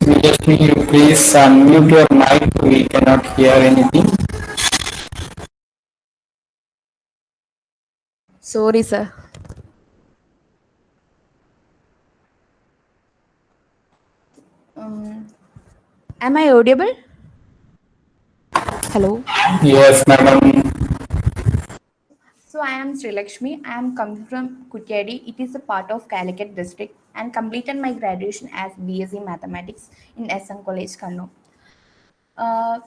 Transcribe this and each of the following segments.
Sreelakshmi, you please unmute your mic. We cannot hear anything. Sorry, sir. Um, am I audible? Hello. Yes, madam. So I am Sreelakshmi. I am coming from Kutyadi. It is a part of Calicut district and completed my graduation as BSc Mathematics in SM College, Kannur. Uh,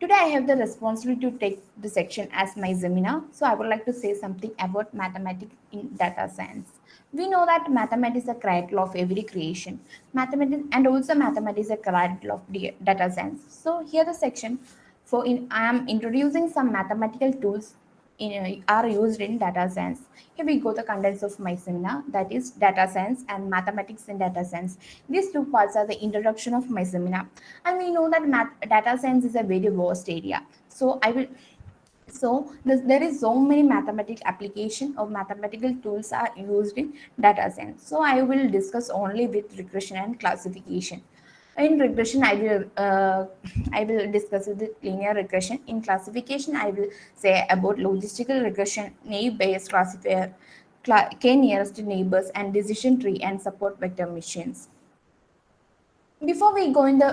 Today I have the responsibility to take the section as my seminar. So I would like to say something about mathematics in data science. We know that mathematics is a cradle of every creation. Mathematics and also mathematics is a cradle of data science. So here the section for in I am introducing some mathematical tools are used in data science. Here we go the contents of my seminar, that is data science and mathematics in data science. These two parts are the introduction of my seminar, and we know that data science is a very vast area. So I will there is so many mathematical application of mathematical tools are used in data science. So I will discuss only with regression and classification. In regression, I will discuss the linear regression. In classification, I will say about logistical regression, naive-bayes classifier, k nearest neighbors, and decision tree and support vector machines. Before we go into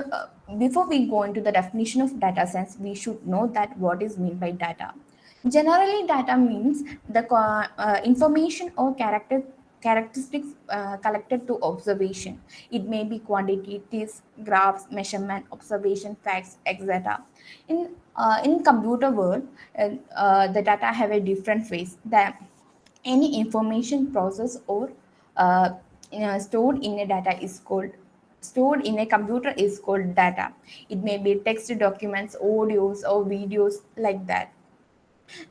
the definition of data science, we should know that what is meant by data. Generally, data means the information or characteristics collected to observation. It may be quantities, graphs, measurement, observation, facts, etc. In computer world, the data have a different phase. Any information process or uh, stored in a data is called stored in a computer is called data. It may be text documents, audios, or videos like that.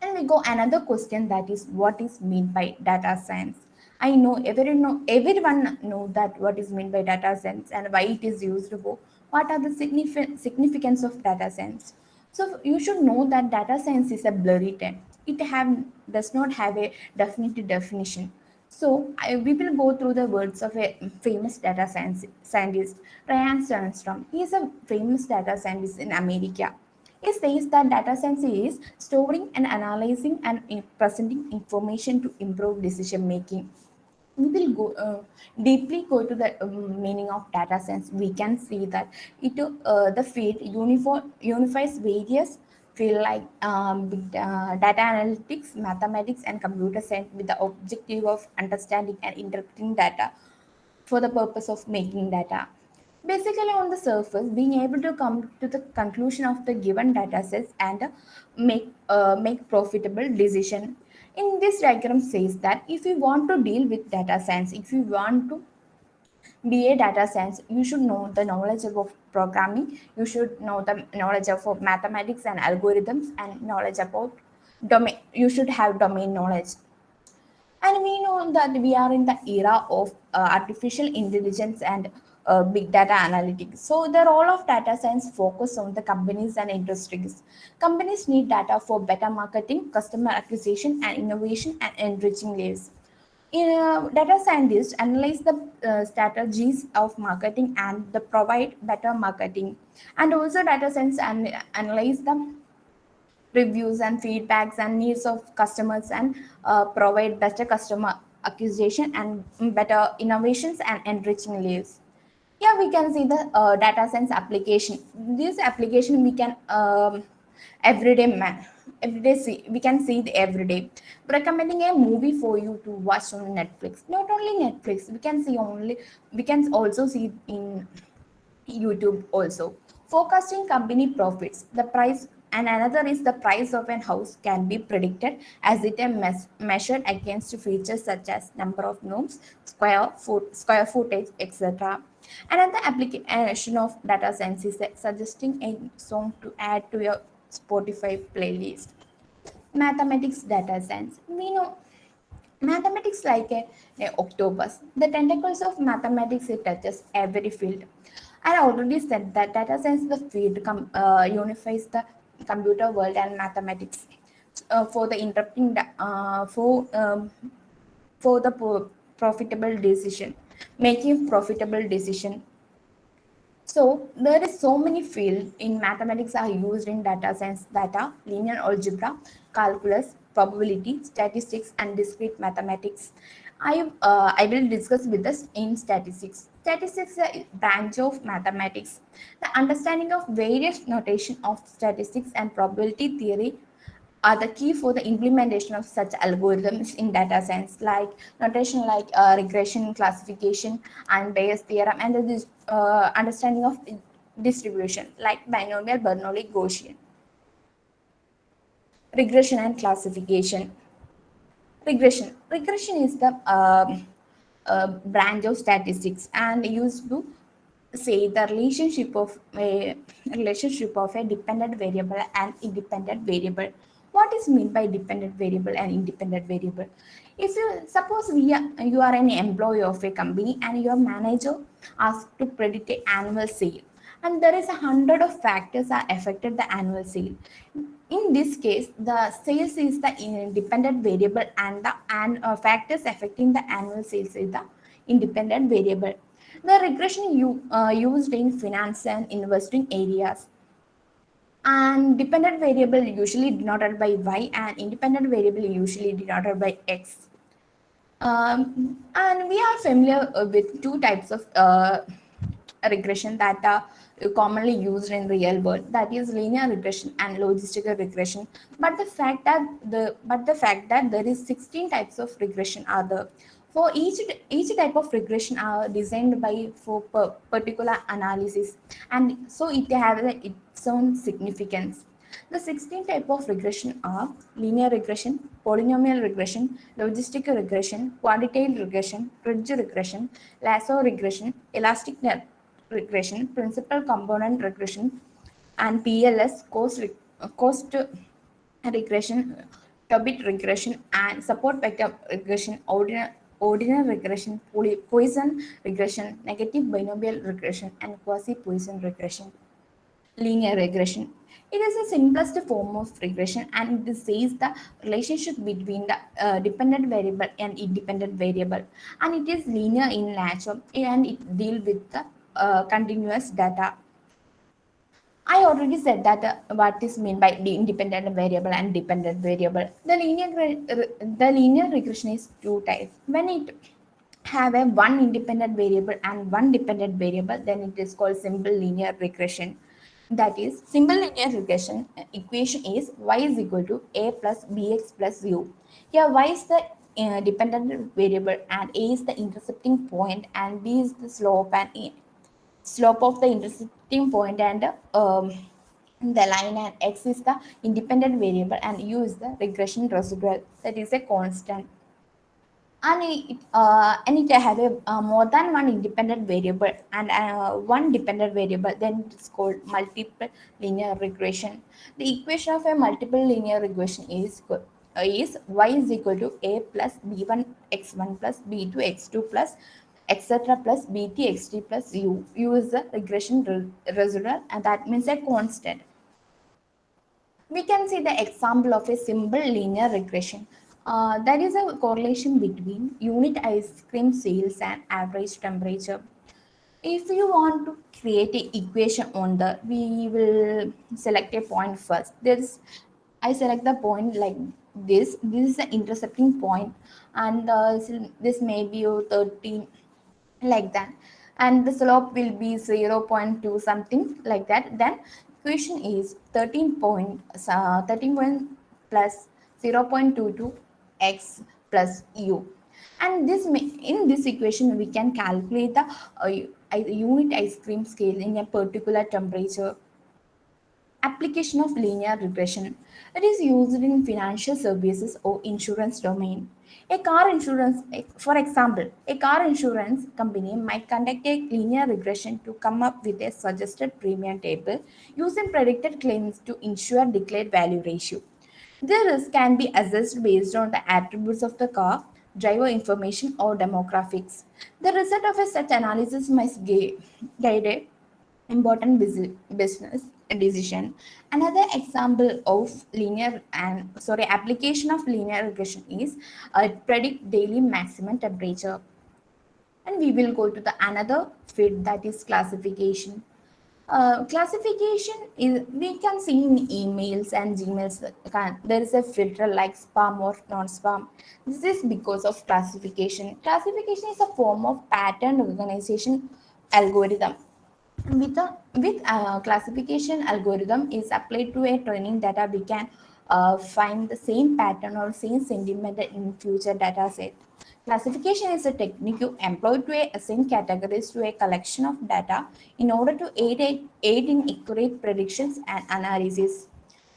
And we go another question, that is what is meant by data science. I know everyone know that what is meant by data science and why it is used for. What are the significance of data science? So you should know that data science is a blurry term. It does not have a definite definition. So we will go through the words of a famous scientist, Ryan Sandstrom. He is a famous data scientist in America. It says that data science is storing and analyzing and presenting information to improve decision making. We will go deeply go to the meaning of data science. We can see that the field unifies various field like data analytics, mathematics, and computer science with the objective of understanding and interpreting data for the purpose of making data. Basically, on the surface, being able to come to the conclusion of the given data sets and make profitable decision. In this diagram says that if you want to deal with data science, if you want to be a data science, you should know the knowledge of programming, you should know the knowledge of mathematics and algorithms, and knowledge about domain. You should have domain knowledge. And we know that we are in the era of artificial intelligence and big data analytics. So the role of data science focus on the companies and industries. Companies need data for better marketing, customer acquisition, and innovation and enriching lives. Data scientists analyze the strategies of marketing and the provide better marketing. And also data science analyze the reviews and feedbacks and needs of customers and provide better customer acquisition and better innovations and enriching lives. Here we can see the data science application. This application we can everyday man everyday see we can see the everyday recommending a movie for you to watch on Netflix. Not only Netflix, we can also see in YouTube also. Forecasting company profits. The price and another is the price of an house can be predicted as it is measured against features such as number of rooms, square footage, etc. Another application of data science is suggesting a song to add to your Spotify playlist. Mathematics data science. We know mathematics like a octopus. The tentacles of mathematics it touches every field. I already said that data science the field unifies the computer world and mathematics for the interpreting for the profitable decision, making profitable decision. So there is so many fields in mathematics are used in data science: data, linear algebra, calculus, probability, statistics, and discrete mathematics. I will discuss with us in statistics. Statistics is a branch of mathematics. The understanding of various notation of statistics and probability theory are the key for the implementation of such algorithms in data science, like notation like regression, classification, and Bayes theorem, and the understanding of distribution like binomial, Bernoulli, Gaussian. Regression and classification. Regression is the branch of statistics and used to say the relationship of a dependent variable and independent variable. What is meant by dependent variable and independent variable? If you suppose you are an employee of a company and your manager asked to predict a annual sale, and there is a hundred of factors that affected the annual sale. In this case, the sales is the independent variable, and the factors affecting the annual sales is the independent variable. The regression used in finance and investing areas, and dependent variable usually denoted by y, and independent variable usually denoted by x. And we are familiar with two types of regression that are commonly used in real world, that is linear regression and logistical regression. But the fact that there is 16 types of regression are there. For each type of regression are designed by for particular analysis, and so it has its own significance. The 16 type of regression are linear regression, polynomial regression, logistic regression, quantitative regression, ridge regression, lasso regression, elastic net regression, principal component regression, and PLS, cost regression, Tobit regression, and support vector regression, ordinal regression, Poisson regression, negative binomial regression, and quasi-Poisson regression. Linear regression. It is the simplest form of regression, and it says the relationship between the dependent variable and independent variable, and it is linear in nature, and it deals with the continuous data. I already said that what is meant by the independent variable and dependent variable. The linear regression is two types. When it have a one independent variable and one dependent variable, then it is called simple linear regression. That is, simple linear regression equation is y is equal to a plus bx plus u. Here y is the dependent variable, and a is the intercepting point, and b is the slope of the intersecting point, and the line, and x is the independent variable, and u is the regression residual, that is a constant. And it have a more than one independent variable and one dependent variable, then it's called multiple linear regression. The equation of a multiple linear regression is y is equal to a plus b1 x1 plus b2 x2 plus etc plus bt xt plus u is the regression residual, and that means a constant. We can see the example of a simple linear regression. There is a correlation between unit ice cream sales and average temperature. If you want to create an equation on the, we will select a point first. I select the point like this. This is the intercepting point, and this may be 13, like that, and the slope will be 0.2 something like that. Then equation is 13 point plus 0.22 x plus u, and in this equation we can calculate the unit ice cream scale in a particular temperature. Application of linear regression. It is used in financial services or insurance domain. For example, a car insurance company might conduct a linear regression to come up with a suggested premium table using predicted claims to ensure declared value ratio. The risk can be assessed based on the attributes of the car, driver information, or demographics. The result of a such analysis must guide a important business decision. Another example of application of linear regression is predict daily maximum temperature. And we will go to the another field, that is classification. Classification is, we can see in emails and Gmails, there is a filter like spam or non-spam. This is because of classification. Classification is a form of pattern recognition algorithm. With classification algorithm is applied to a training data, we can find the same pattern or same sentiment in future data set. Classification is a technique you employ to assign categories to a collection of data in order to aid in accurate predictions and analysis.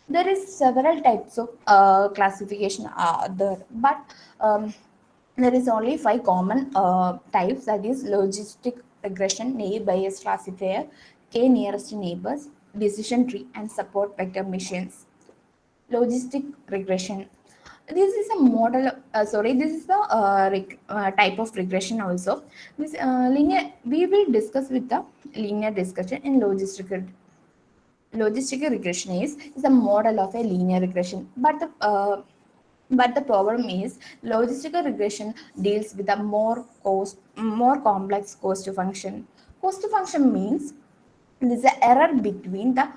There is several types of classification there, but um, there is only five common types, that is logistic regression, naive bayes classifier, k nearest neighbors, decision tree, and support vector machines. Logistic regression, this is a model, this is the type of regression also. This linear, we will discuss with the linear discussion in logistic regression is a model of a linear regression, but the problem is logistical regression deals with a more complex cost function. Cost function means there is an error between the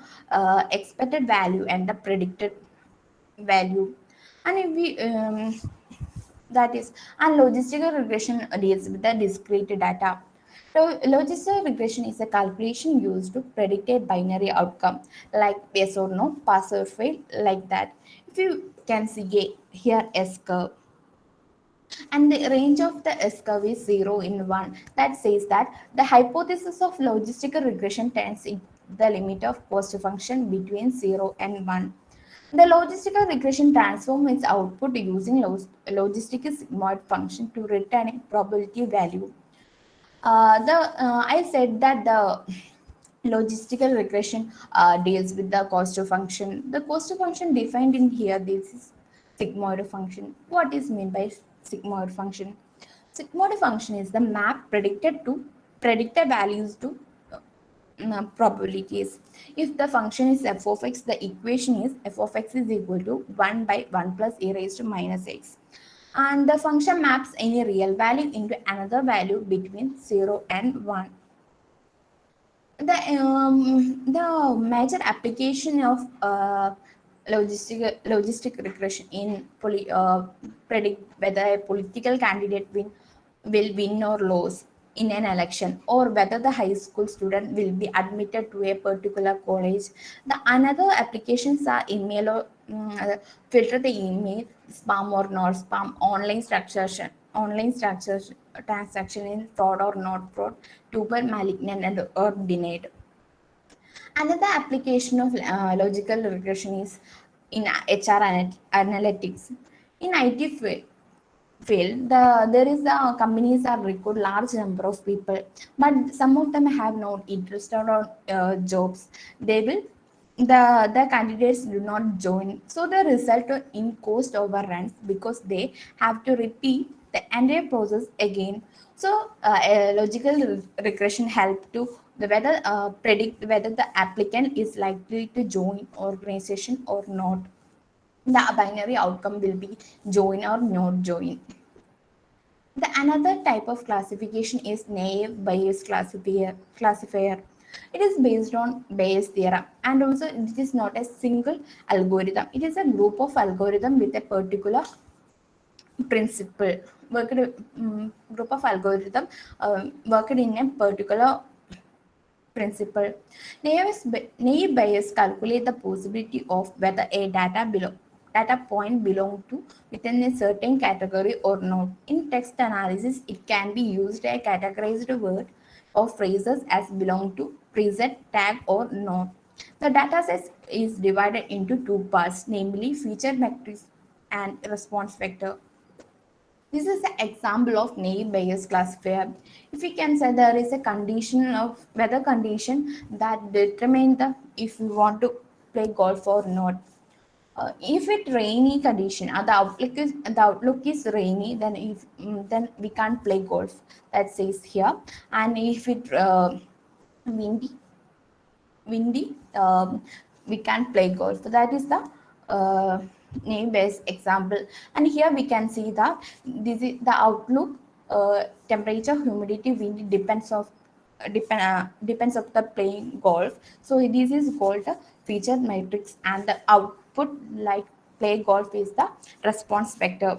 expected value and the predicted value. And if we that is, and logistical regression deals with the discrete data. Logistical regression is a calculation used to predict a binary outcome like yes or no, pass or fail, like that. If you can see here S curve, and the range of the S curve is 0 in 1, that says that the hypothesis of logistical regression tends in the limit of cost function between 0 and 1. The logistical regression transforms its output using logistic sigmoid function to return a probability value. I said that the logistical regression deals with the cost of function. The cost of function defined in here, this is sigmoid function. What is meant by sigmoid function? Sigmoid function is the map predicted values to probabilities. If the function is f of x, the equation is f of x is equal to 1 by 1 plus e raised to minus x. And the function maps any real value into another value between 0 and 1. The major application of logistic regression in predict whether a political candidate will win or lose in an election, or whether the high school student will be admitted to a particular college. The another applications are email or filter the email, spam or not spam, online structures, transaction in fraud or not fraud, to be malignant and or denied. Another application of logical regression is in HR analytics. In IT field, there is companies are recruit large number of people, but some of them have not interested on jobs. They will the candidates do not join, so the result in cost overruns because they have to repeat the entire process again. So a logical regression help to the whether predict whether the applicant is likely to join organization or not. The binary outcome will be join or not join. The another type of classification is naive Bayes classifier. It is based on Bayes theorem, and also it is not a single algorithm. It is a group of algorithm with a particular principle. Worked group of algorithm worked in a particular principle. Naive Bayes calculate the possibility of whether a data point belong to within a certain category or not. In text analysis, it can be used a categorized word or phrases as belong to preset, tag, or not. The dataset is divided into two parts, namely feature matrix and response vector. This is an example of naive Bayes classifier. If we can say there is a condition of weather condition that determine the if we want to play golf or not. If it rainy condition, the outlook is rainy, then then we can't play golf. That says here, and if it windy, we can play golf. So that is the name based example. And here we can see that this is the outlook, temperature, humidity, wind depends of depends of the playing golf. So this is called the feature matrix, and the output like play golf is the response vector.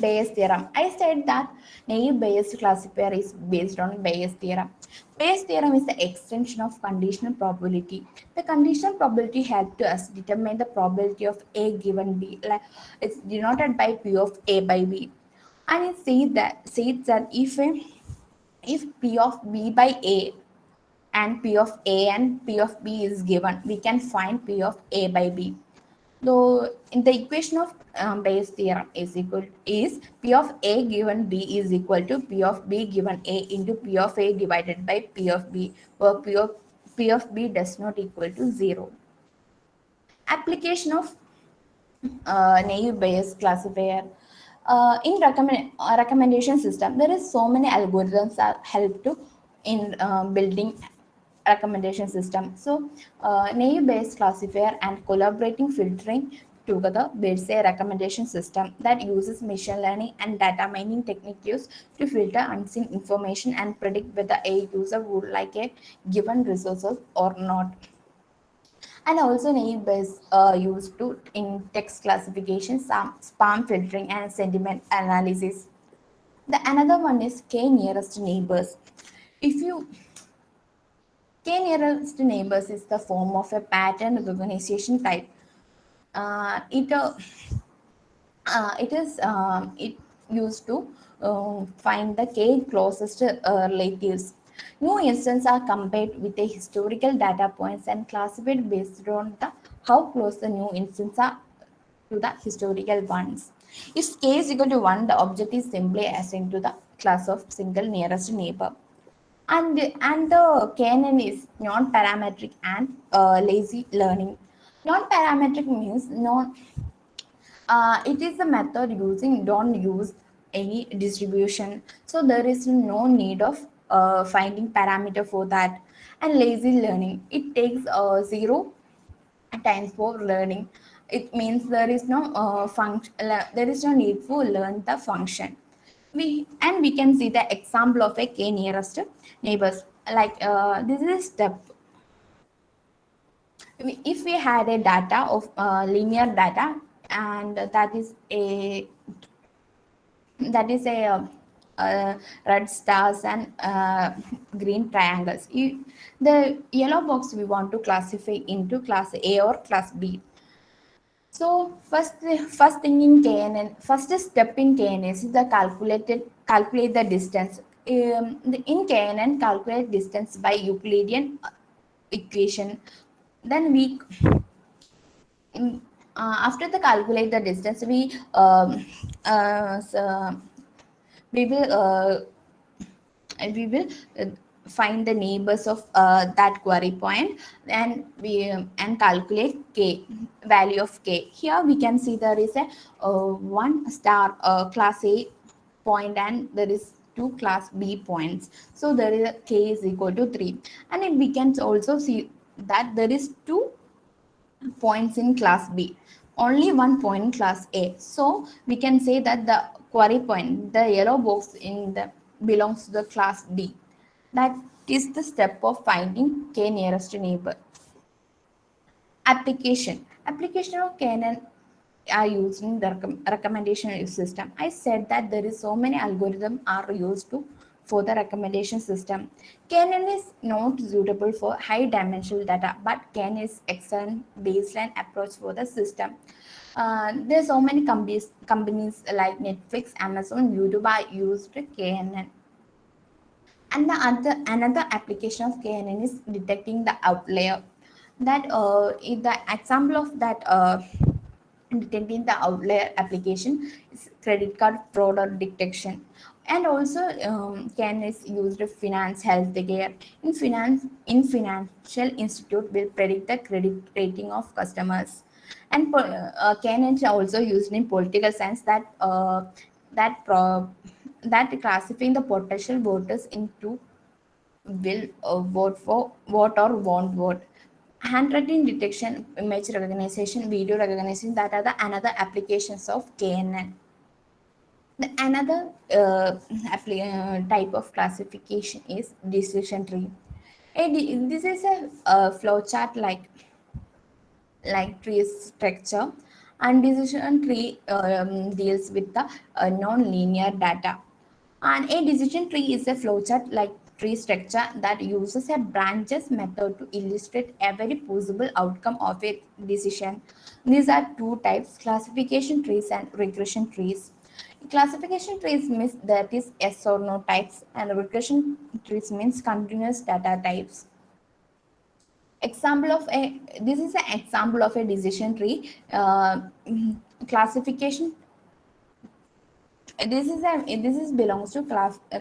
Bayes theorem. I said that naive Bayes classifier is based on Bayes theorem. Bayes theorem is the extension of conditional probability. The conditional probability helps us determine the probability of A given B. Like it's denoted by P of A by B. And it says that if P of B by A and P of A and P of B is given, we can find P of A by B. So in the equation of Bayes theorem is P of A given B is equal to P of B given A into P of A divided by P of B, where P of B does not equal to 0. Application of naive Bayes classifier. In recommendation system, there is so many algorithms that help to in building recommendation system. So naive Bayes classifier and collaborating filtering together builds a recommendation system that uses machine learning and data mining techniques to filter unseen information and predict whether a user would like a given resources or not. And also naive Bayes used to in text classification, spam filtering, and sentiment analysis. The another one is k nearest neighbors. If you k nearest neighbors is the form of a pattern recognition type. It used to find the k closest relatives. New instances are compared with the historical data points and classified based on the how close the new instances are to the historical ones. If k is equal to 1, the object is simply assigned to the class of single nearest neighbor. And the KNN is non-parametric and lazy learning. Non-parametric means it is the method using don't use any distribution, so there is no need of finding parameter for that. And lazy learning, it takes 0 times for learning. It means there is no function, there is no need for learn the function. We can see the example of a k nearest neighbors, like this is step. If we had a data of linear data, and that is a red stars and green triangles. The yellow box we want to classify into class A or class B. So first thing in KNN, first step in KNN is the calculate the distance. In KNN, calculate distance by Euclidean equation. Then after the calculate the distance, so we will find the neighbors of that query point, and we and calculate k value of k. Here we can see there is a one star class A point, and there is two class B points, so there is a k is equal to 3. And then we can also see that there is two points in class B, only one point in class A. So we can say that the query point, the yellow box in the belongs to the class D. That is the step of finding k nearest neighbor. Application of KNN are used in the recommendation system. I said that there is so many algorithms are used to for the recommendation system. KNN is not suitable for high dimensional data, but KNN is excellent baseline approach for the system. There are so many companies like Netflix, Amazon, YouTube are used KNN. And another application of KNN is detecting the outlier. That in the example of that detecting the outlier application is credit card fraud or detection. And also KNN is used in finance, healthcare. In financial institute will predict the credit rating of customers. And KNN is also used in political science, that pro, that classifying the potential voters into will vote for vote or won't vote. Handwriting detection, image recognition, video recognition, that are the another applications of KNN. Another type of classification is decision tree. This is a flowchart like tree structure, and decision tree deals with the non-linear data. And a decision tree is a flowchart like tree structure that uses a branches method to illustrate every possible outcome of a decision. These are two types: classification trees and regression trees. Classification trees means that is yes or no types, and regression trees means continuous data types. Example of a This is an example of a decision tree. Classification this is belongs to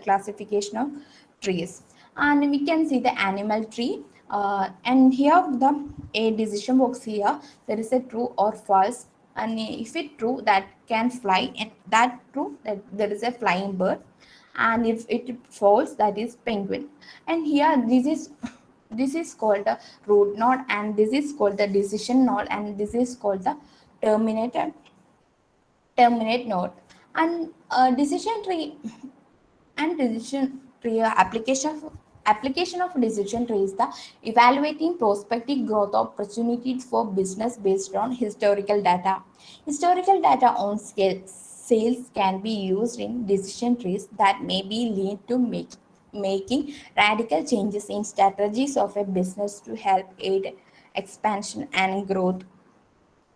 classification of trees, and we can see the animal tree, and here the a decision box here. There is a true or false, and if it true, that can fly, and that true, that there is a flying bird, and if it false, that is penguin. And here this is called the root node, and this is called the decision node, and this is called the terminator terminate node. And decision tree and decision tree application of decision tree is the evaluating prospective growth opportunities for business based on historical data. Historical data on sales can be used in decision trees that may be lead to making radical changes in strategies of a business to help aid expansion and growth.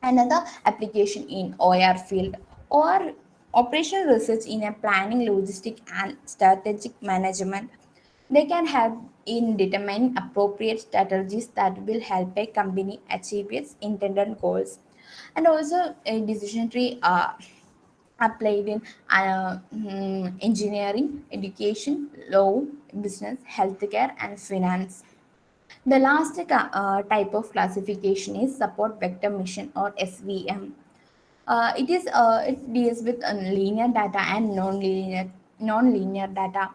Another application in OR field or operational research in a planning, logistic, and strategic management. They can help in determining appropriate strategies that will help a company achieve its intended goals. And also a decision tree applied in engineering, education, law, business, healthcare, and finance. The last type of classification is support vector mission or SVM. It deals with linear data and non-linear data,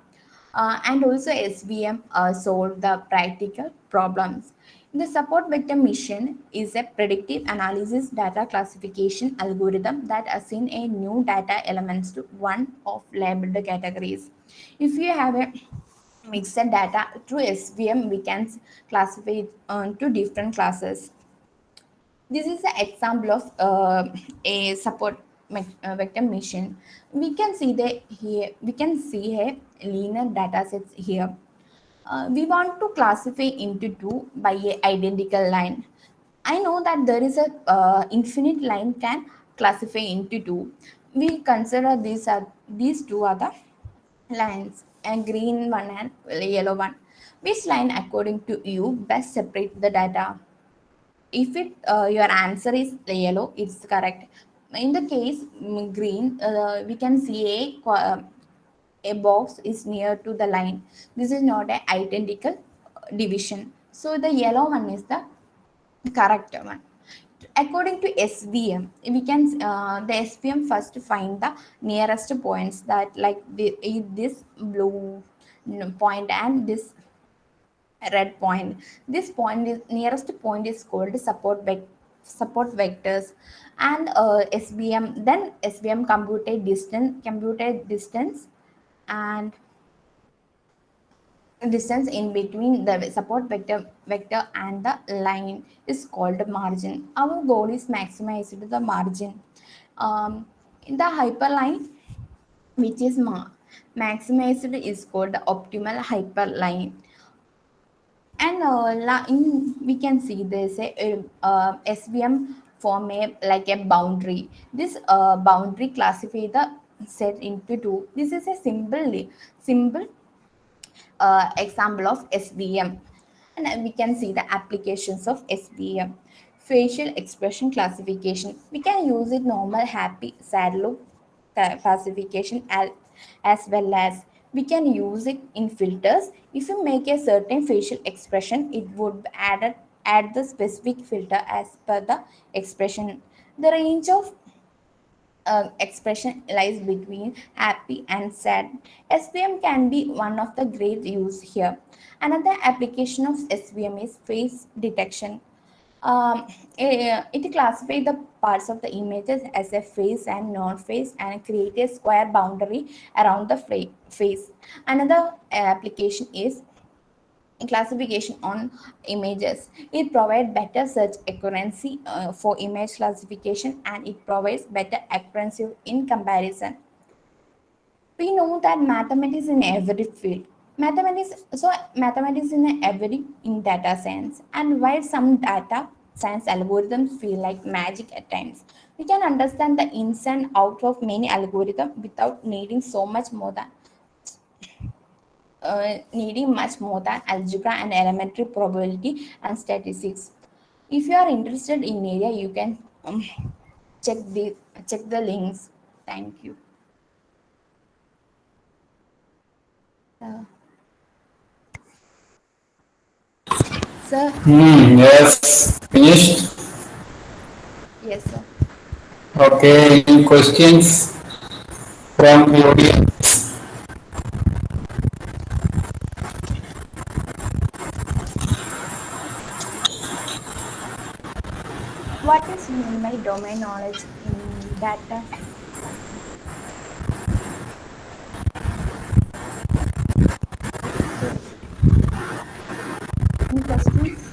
and also SVM solve the practical problems. The support vector mission is a predictive analysis data classification algorithm that assign a new data elements to one of labeled categories. If you have a mixed data through SVM, we can classify it into different classes. This is an example of a support vector machine. We can see the here. We can see a linear data sets here. We want to classify into two by a identical line. I know that there is a infinite line can classify into two. We consider these two are the lines, a green one and a yellow one. Which line, according to you, best separate the data? If your answer is yellow, it's correct. In the case green, we can see a box is near to the line. This is not a identical division, so the yellow one is the correct one. According to SVM, we can the SVM first find the nearest points, that like this blue point and this red point. This point is nearest point is called support vectors, and SVM, then SVM computed distance, and distance in between the support vector and the line is called margin. Our goal is maximize the margin. In the hyperline, which is maximized, is called the optimal hyperline. And we can see there's a SVM form a like a boundary. This boundary classify the set into two. This is a simple example of SVM. And we can see the applications of SVM. Facial expression classification. We can use it normal, happy, sad look classification, as well as we can use it in filters. If you make a certain facial expression, it would add the specific filter as per the expression. The range of expression lies between happy and sad. SVM can be one of the great use here. Another application of SVM is face detection. Um, it classifies the parts of the images as a face and non-face and create a square boundary around the face. Another application is classification on images. It provides better search accuracy for image classification, and it provides better accuracy in comparison. We know that mathematics in every field, mathematics in every in data science, and while some data science algorithms feel like magic at times, we can understand the ins and outs of many algorithms without needing much more than algebra and elementary probability and statistics. If you are interested in area, you can check the check the links. Thank you. uh, Sir. Yes, finished. Yes, sir. Okay, any questions from the audience? What is mean by domain knowledge in data? Any questions?